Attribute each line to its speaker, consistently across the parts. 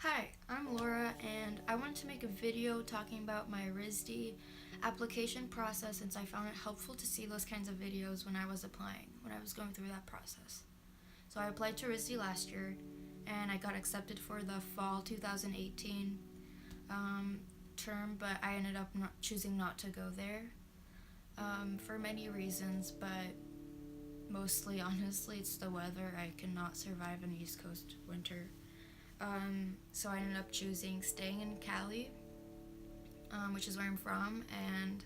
Speaker 1: Hi, I'm Laura and I wanted to make a video talking about my RISD application process since I found it helpful to see those kinds of videos when I was applying, when I was going through that process. So I applied to RISD last year and I got accepted for the fall 2018 term, but I ended up choosing not to go there for many reasons, but mostly, honestly, it's the weather. I cannot survive an East Coast winter. So I ended up choosing staying in Cali, which is where I'm from, and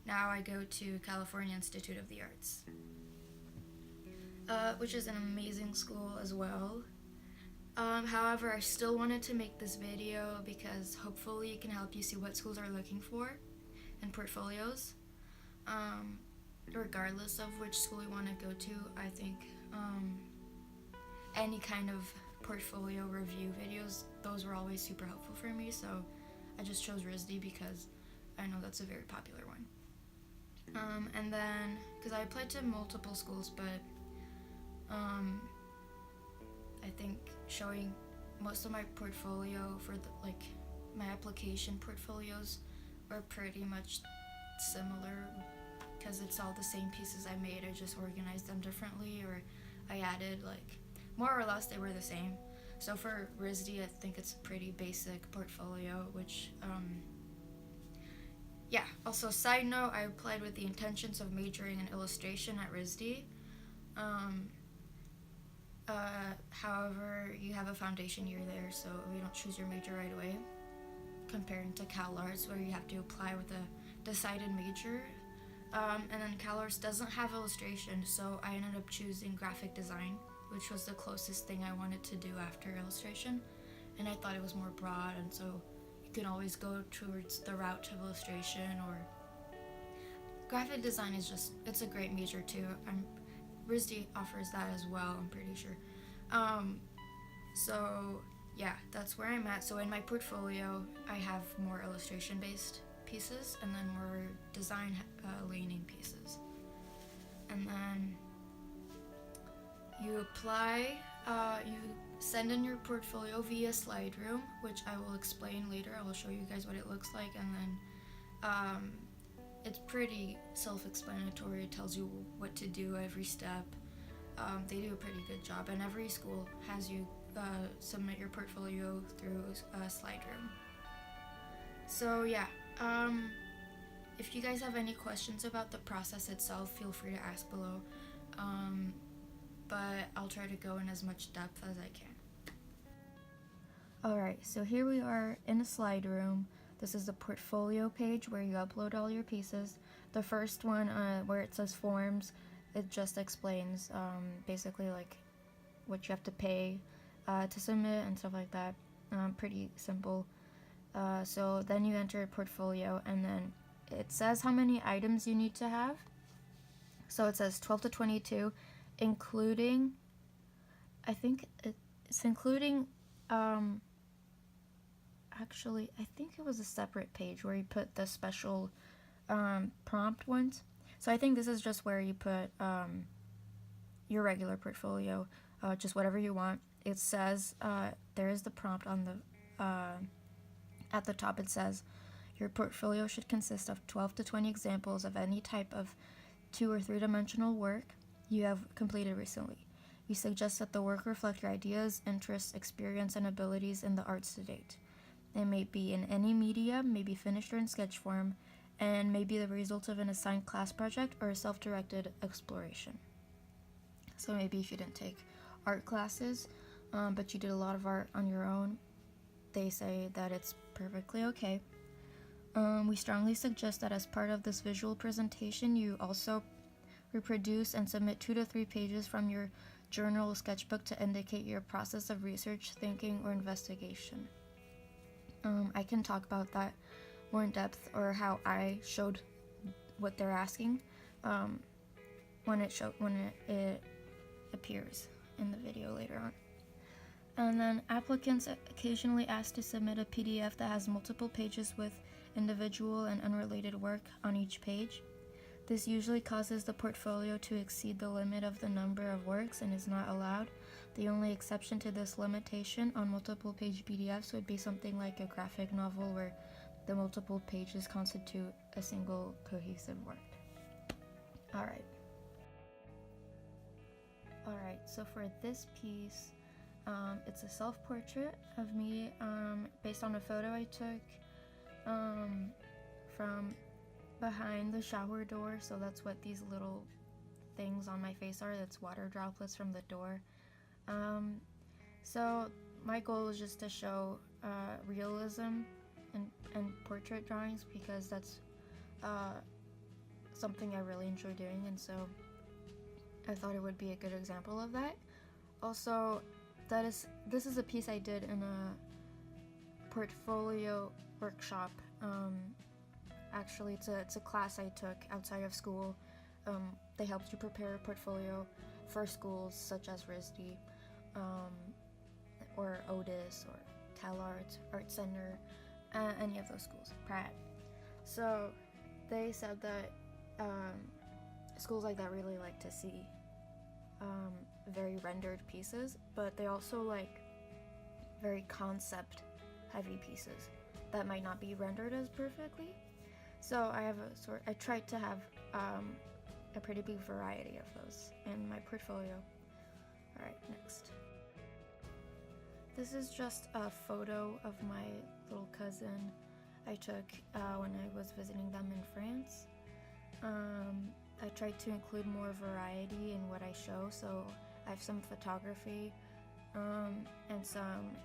Speaker 1: now I go to California Institute of the Arts, which is an amazing school as well. However, I still wanted to make this video because hopefully it can help you see what schools are looking for in portfolios. Regardless of which school you want to go to, I think any kind of portfolio review videos, those were always super helpful for me, so I just chose RISD because I know that's a very popular one. And then, because I applied to multiple schools, but I think showing most of my portfolio for my application portfolios were pretty much similar because it's all the same pieces I made. I just organized them differently, or I added more or less they were the same. So for RISD, I think it's a pretty basic portfolio, which yeah. Also, side note, I applied with the intentions of majoring in illustration at RISD. However, you have a foundation year there, so you don't choose your major right away, comparing to Cal Arts where you have to apply with a decided major. And then Cal Arts doesn't have illustration, so I ended up choosing graphic design, which was the closest thing I wanted to do after illustration, and I thought it was more broad, and so you can always go towards the route of illustration, or graphic design is just, it's a great major too. RISD offers that as well, I'm pretty sure. So yeah, that's where I'm at. So in my portfolio, I have more illustration based pieces and then more design leaning pieces. And then you apply, you send in your portfolio via Slideroom, which I will explain later. I will show you guys what it looks like, and then it's pretty self-explanatory. It tells you what to do every step. They do a pretty good job, and every school has you submit your portfolio through Slideroom. So yeah, if you guys have any questions about the process itself, feel free to ask below. But I'll try to go in as much depth as I can. Alright, so here we are in a Slideroom. This is the portfolio page where you upload all your pieces. The first one, where it says forms, it just explains basically what you have to pay to submit and stuff like that. Pretty simple. So then you enter a portfolio, and then it says how many items you need to have. So it says 12 to 22, including, I think it's including, actually, I think it was a separate page where you put the special prompt ones. So I think this is just where you put your regular portfolio, just whatever you want. It says, there is the prompt on the, at the top. It says, your portfolio should consist of 12 to 20 examples of any type of 2 or 3-dimensional work you have completed recently. You suggest that the work reflect your ideas, interests, experience, and abilities in the arts to date. It may be in any media, may be finished or in sketch form, and may be the result of an assigned class project or a self-directed exploration. So maybe if you didn't take art classes, but you did a lot of art on your own, they say that it's perfectly okay. We strongly suggest that as part of this visual presentation, you also reproduce and submit 2 to 3 pages from your journal or sketchbook to indicate your process of research, thinking, or investigation. I can talk about that more in depth, or how I showed what they're asking when it appears in the video later on. And then applicants occasionally ask to submit a PDF that has multiple pages with individual and unrelated work on each page. This usually causes the portfolio to exceed the limit of the number of works and is not allowed, The only exception to this limitation on multiple page PDFs would be something like a graphic novel where the multiple pages constitute a single cohesive work. Alright, so for this piece, it's a self-portrait of me based on a photo I took from behind the shower door. So that's what these little things on my face are. That's water droplets from the door. So my goal is just to show realism and portrait drawings, because that's something I really enjoy doing, and so I thought it would be a good example of that. Also, this is a piece I did in a portfolio workshop. Actually, it's a class I took outside of school. They helped you prepare a portfolio for schools such as RISD, or Otis, or CalArts, Art Center, any of those schools, Pratt. So they said that schools like that really like to see very rendered pieces, but they also like very concept heavy pieces that might not be rendered as perfectly. So I tried to have a pretty big variety of those in my portfolio. Alright, next. This is just a photo of my little cousin I took when I was visiting them in France. I tried to include more variety in what I show, so I have some photography and some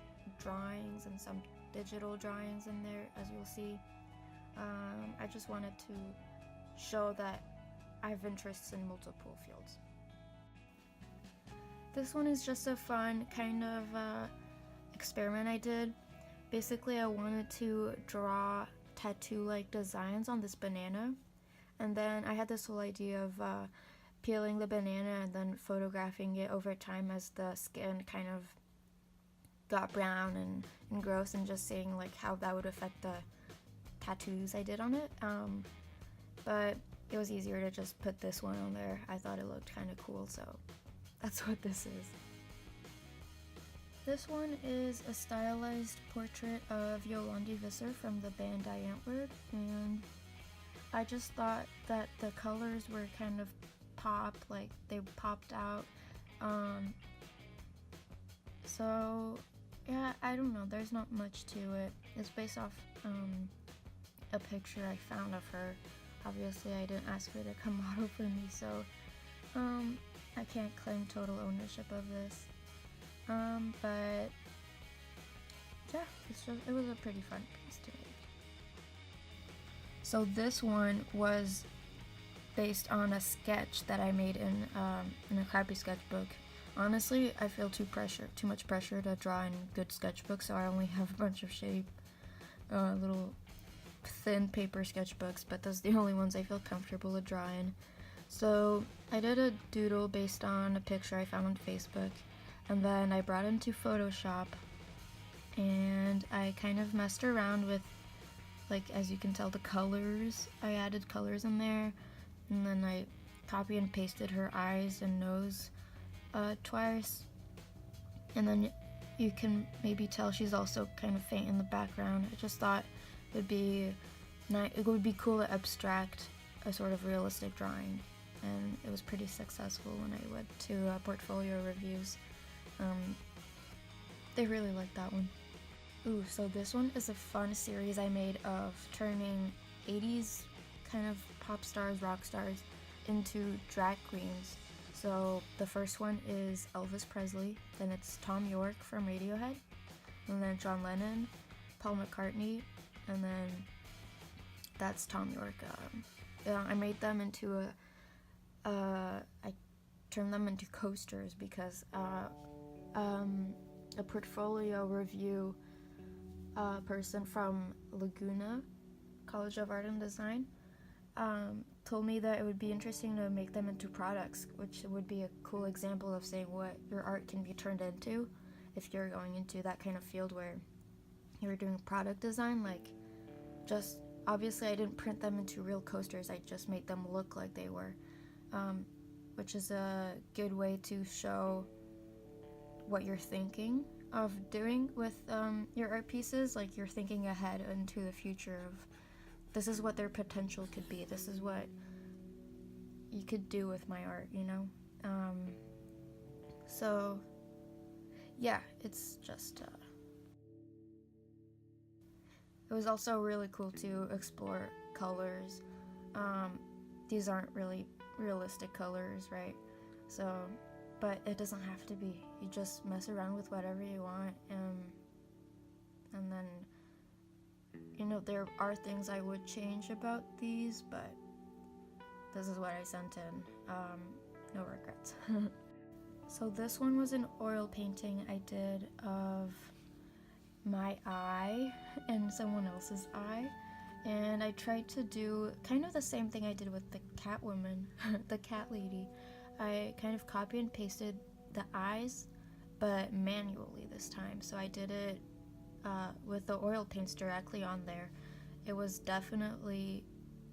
Speaker 1: drawings and some digital drawings in there, as you'll see. I just wanted to show that I have interests in multiple fields. This one is just a fun kind of experiment I did. Basically, I wanted to draw tattoo-like designs on this banana, and then I had this whole idea of peeling the banana and then photographing it over time as the skin kind of got brown and gross, and just seeing like how that would affect the tattoos I did on it. But it was easier to just put this one on there. I thought it looked kind of cool, so that's what this is. This one is a stylized portrait of Yolandi from the band Die Antwoord, and I just thought that the colors were kind of pop, like they popped out. So yeah, I don't know, there's not much to it. It's based off a picture I found of her. Obviously I didn't ask her to come model for me, so I can't claim total ownership of this. But yeah, it was a pretty fun piece to make. So this one was based on a sketch that I made in a crappy sketchbook. Honestly, I feel too much pressure to draw in good sketchbooks, so I only have a bunch of little thin paper sketchbooks, but those are the only ones I feel comfortable to draw in. So I did a doodle based on a picture I found on Facebook, and then I brought it into Photoshop, and I kind of messed around with, like, as you can tell, the colors. I added colors in there, and then I copy and pasted her eyes and nose twice, and then you can maybe tell she's also kind of faint in the background. I just thought it would be cool to abstract a sort of realistic drawing, and it was pretty successful when I went to portfolio reviews. They really liked that one. Ooh, so this one is a fun series I made of turning 80s kind of pop stars, rock stars into drag queens. So the first one is Elvis Presley, then it's Tom York from Radiohead, and then John Lennon, Paul McCartney, and then that's Tom York. I made them into I turned them into coasters because a portfolio review person from Laguna College of Art and Design told me that it would be interesting to make them into products, which would be a cool example of saying what your art can be turned into if you're going into that kind of field where you're doing product design. Like, just obviously I didn't print them into real coasters, I just made them look like they were, which is a good way to show what you're thinking of doing with your art pieces. Like, you're thinking ahead into the future of this is what their potential could be, this is what you could do with my art, you know? So yeah, it's just it was also really cool to explore colors. These aren't really realistic colors, right? So, but it doesn't have to be. You just mess around with whatever you want, and then, you know, there are things I would change about these, but this is what I sent in. No regrets. So this one was an oil painting I did of my eye and someone else's eye, and I tried to do kind of the same thing I did with the cat woman, the cat lady. I kind of copy and pasted the eyes, but manually this time. So I did it with the oil paints directly on there. It was definitely,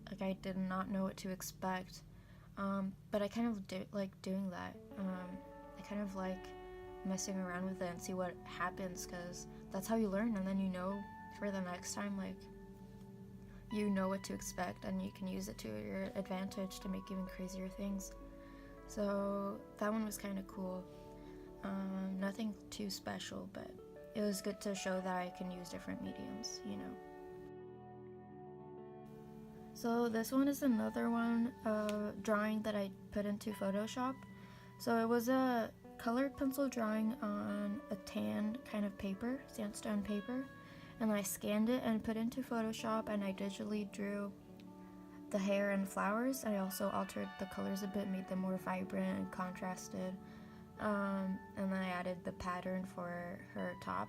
Speaker 1: like, I did not know what to expect, but I kind of like doing that. I kind of like messing around with it and see what happens, because that's how you learn, and then you know for the next time, like, you know what to expect, and you can use it to your advantage to make even crazier things. So that one was kind of cool. Nothing too special, but it was good to show that I can use different mediums, you know. So this one is another one drawing that I put into Photoshop. So it was a colored pencil drawing on a tan kind of paper, sandstone paper, and I scanned it and put it into Photoshop, and I digitally drew the hair and flowers. I also altered the colors a bit, made them more vibrant and contrasted, and then I added the pattern for her top,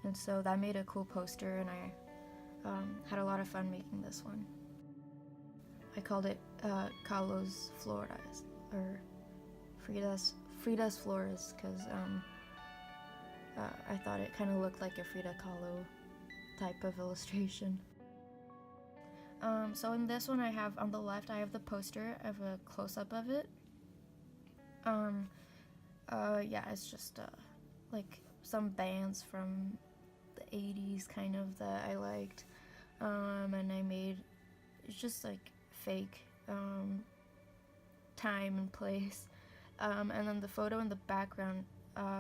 Speaker 1: and so that made a cool poster, and I had a lot of fun making this one. I called it Carlos Flores, or Frida's Flores, because I thought it kind of looked like a Frida Kahlo type of illustration. So in this one, I have on the left, I have the poster of a close-up of it. Yeah, it's just like some bands from the 80s kind of that I liked, and I made, it's just like fake time and place, and then the photo in the background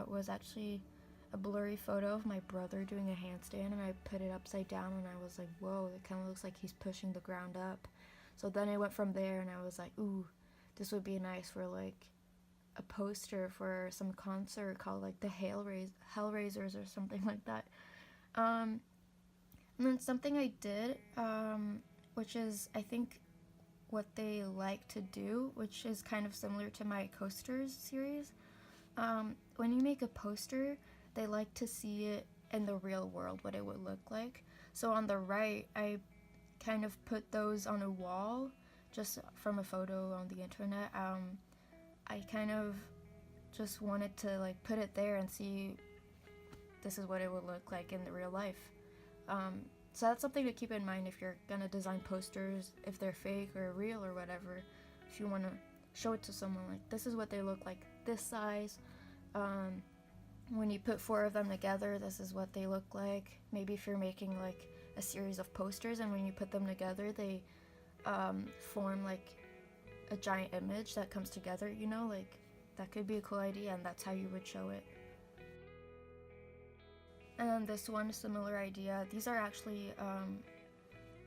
Speaker 1: was actually a blurry photo of my brother doing a handstand, and I put it upside down, and I was like, whoa, it kind of looks like he's pushing the ground up. So then I went from there, and I was like, ooh, this would be nice for like a poster for some concert called like the Hellraisers or something like that. And then something I did, which is I think what they like to do, which is kind of similar to my coasters series. When you make a poster, they like to see it in the real world, what it would look like. So on the right, I kind of put those on a wall, just from a photo on the internet. I kind of just wanted to like put it there and see this is what it would look like in the real life. So that's something to keep in mind if you're gonna design posters, if they're fake or real or whatever. If you want to show it to someone, like, this is what they look like this size. When you put 4 of them together, this is what they look like. Maybe if you're making like a series of posters, and when you put them together, they form like a giant image that comes together, you know, like that could be a cool idea, and that's how you would show it. And then this one, similar idea. These are actually,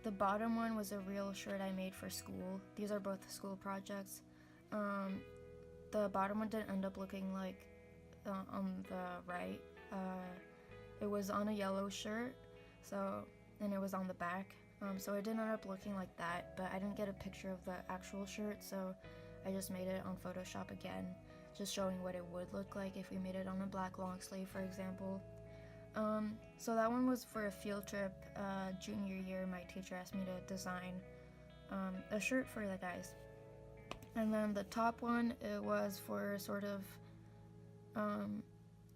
Speaker 1: the bottom one was a real shirt I made for school. These are both school projects. The bottom one didn't end up looking like on the right. It was on a yellow shirt, so, and it was on the back. So it didn't end up looking like that, but I didn't get a picture of the actual shirt, so I just made it on Photoshop again, just showing what it would look like if we made it on a black long sleeve, for example. So that one was for a field trip. Junior year, my teacher asked me to design a shirt for the guys. And then the top one, it was for a sort of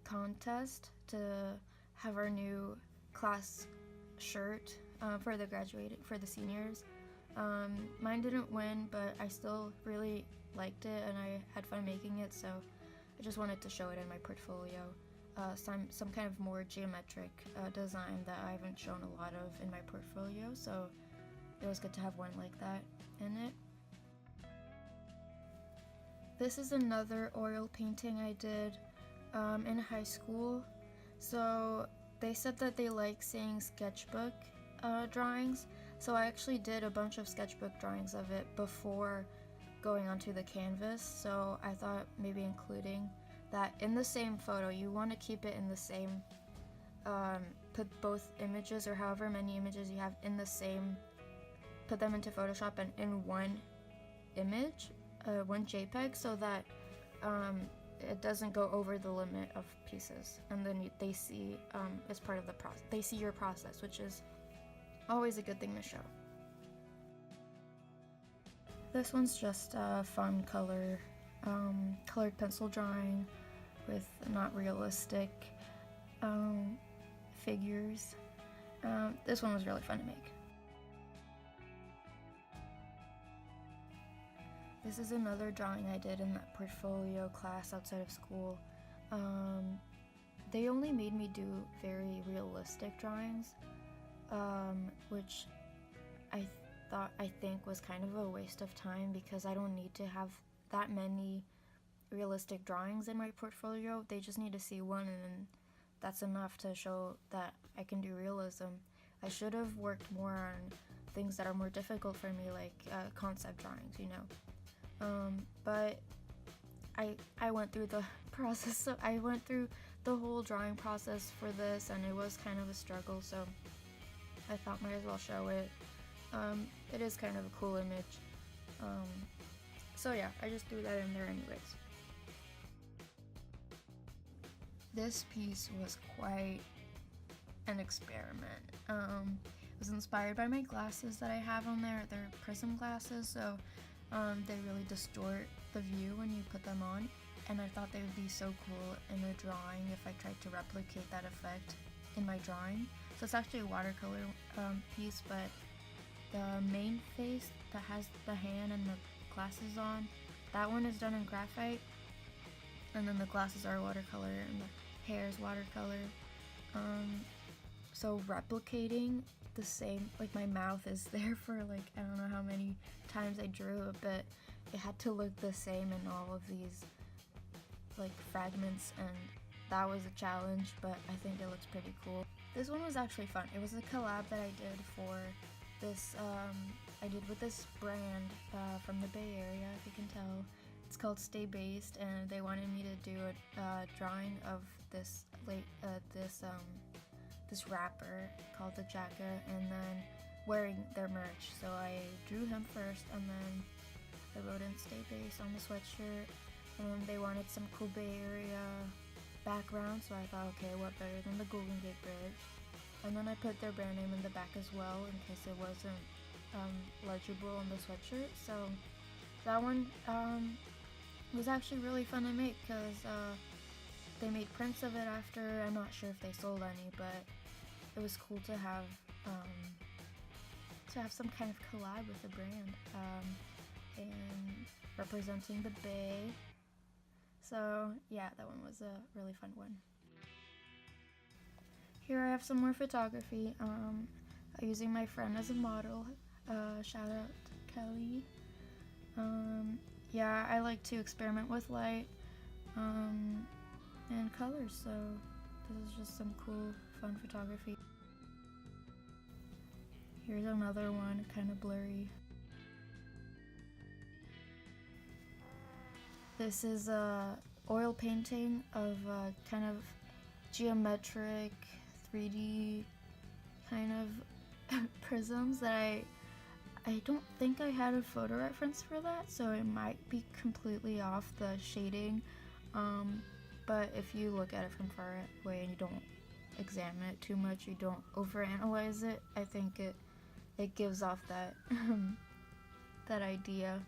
Speaker 1: contest to have our new class shirt for the seniors. Mine didn't win, but I still really liked it, and I had fun making it, so I just wanted to show it in my portfolio. Some kind of more geometric design that I haven't shown a lot of in my portfolio, so it was good to have one like that in it. This is another oil painting I did in high school. So they said that they like seeing sketchbook drawings, so I actually did a bunch of sketchbook drawings of it before going onto the canvas, so I thought maybe including that in the same photo. You want to keep it in the same, put both images or however many images you have in the same, put them into Photoshop and in one image, one JPEG, so that it doesn't go over the limit of pieces, and then they see as part of the process, they see your process, which is always a good thing to show. This one's just a fun colored pencil drawing with not realistic figures. This one was really fun to make. This is another drawing I did in that portfolio class outside of school. They only made me do very realistic drawings, which I think was kind of a waste of time, because I don't need to have that many realistic drawings in my portfolio. They just need to see one, and then that's enough to show that I can do realism. I should have worked more on things that are more difficult for me, like concept drawings, you know. But I went through the process, so I went through the whole drawing process for this, and it was kind of a struggle, so I thought might as well show it. It is kind of a cool image. So yeah, I just threw that in there anyways. This piece was quite an experiment. It was inspired by my glasses that I have on there. They're prism glasses, so they really distort the view when you put them on, and I thought they would be so cool in a drawing if I tried to replicate that effect in my drawing. So it's actually a watercolor piece, but the main face that has the hand and the glasses on, that one is done in graphite, and then the glasses are watercolor and the hair is watercolor. So replicating the same, like my mouth is there for like, I don't know how many times I drew it, but it had to look the same in all of these like fragments, and that was a challenge, but I think it looks pretty cool. This one was actually fun. It was a collab that I did for this, I did with this brand from the Bay Area, if you can tell. It's called Stay Based, and they wanted me to do a drawing of this this rapper called the Jacket, and then wearing their merch. So I drew him first, and then I wrote in Stay Based on the sweatshirt, and then they wanted some cool Bay Area background, so I thought, okay, what better than the Golden Gate Bridge? And then I put their brand name in the back as well, in case it wasn't legible on the sweatshirt. So that one was actually really fun to make, because they made prints of it after. I'm not sure if they sold any, but it was cool to have some kind of collab with the brand and representing the Bay. So yeah, that one was a really fun one. Here I have some more photography, using my friend as a model. Shout out to Kelly. Yeah, I like to experiment with light and colors, so this is just some cool, fun photography. Here's another one, kind of blurry. This is a oil painting of a kind of geometric 3D kind of prisms that I don't think I had a photo reference for that, so it might be completely off the shading, but if you look at it from far away and you don't examine it too much, you don't overanalyze it, I think it gives off that that idea.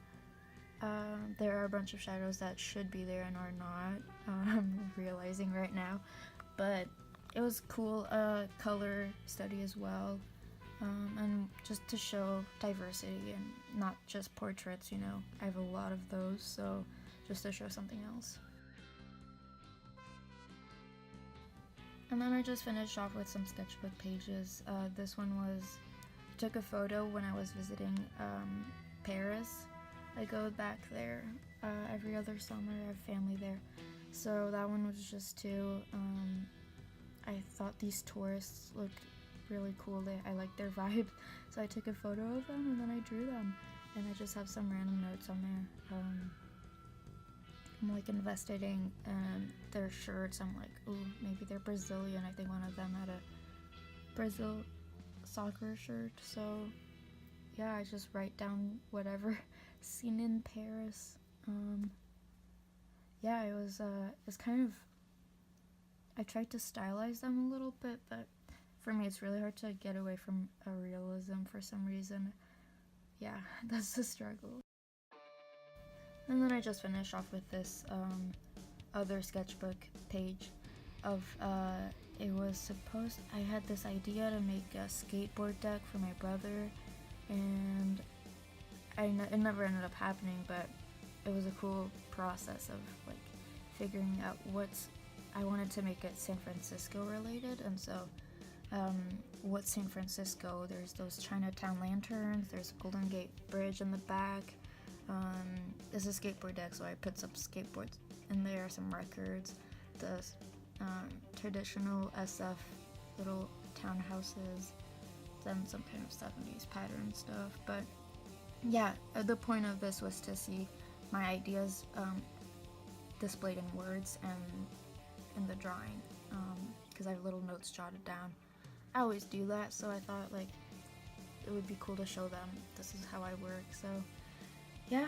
Speaker 1: There are a bunch of shadows that should be there and are not, I'm realizing right now, but it was cool, color study as well, and just to show diversity and not just portraits, you know, I have a lot of those, so just to show something else. And then I just finished off with some sketchbook pages. This one was, took a photo when I was visiting Paris. I go back there every other summer. I have family there. So that one was just I thought these tourists looked really cool. I liked their vibe. So I took a photo of them and then I drew them. And I just have some random notes on there. I'm like investigating their shirts. I'm like, ooh, maybe they're Brazilian. I think one of them had a Brazil soccer shirt. So yeah, I just write down whatever seen in Paris. Yeah, it was kind of, I tried to stylize them a little bit, but for me it's really hard to get away from a realism for some reason. Yeah, that's the struggle. And then I just finished off with this other sketchbook page of, it was supposed, I had this idea to make a skateboard deck for my brother, and it never ended up happening, but it was a cool process of like figuring out I wanted to make it San Francisco related, and so what's San Francisco? There's those Chinatown lanterns, there's a Golden Gate Bridge in the back. It's a skateboard deck, so I put some skateboards in there, some records, the traditional SF little townhouses, then some kind of 70s pattern stuff. But yeah, the point of this was to see my ideas displayed in words and in the drawing, because I have little notes jotted down. I always do that, so I thought like it would be cool to show them this is how I work. So yeah,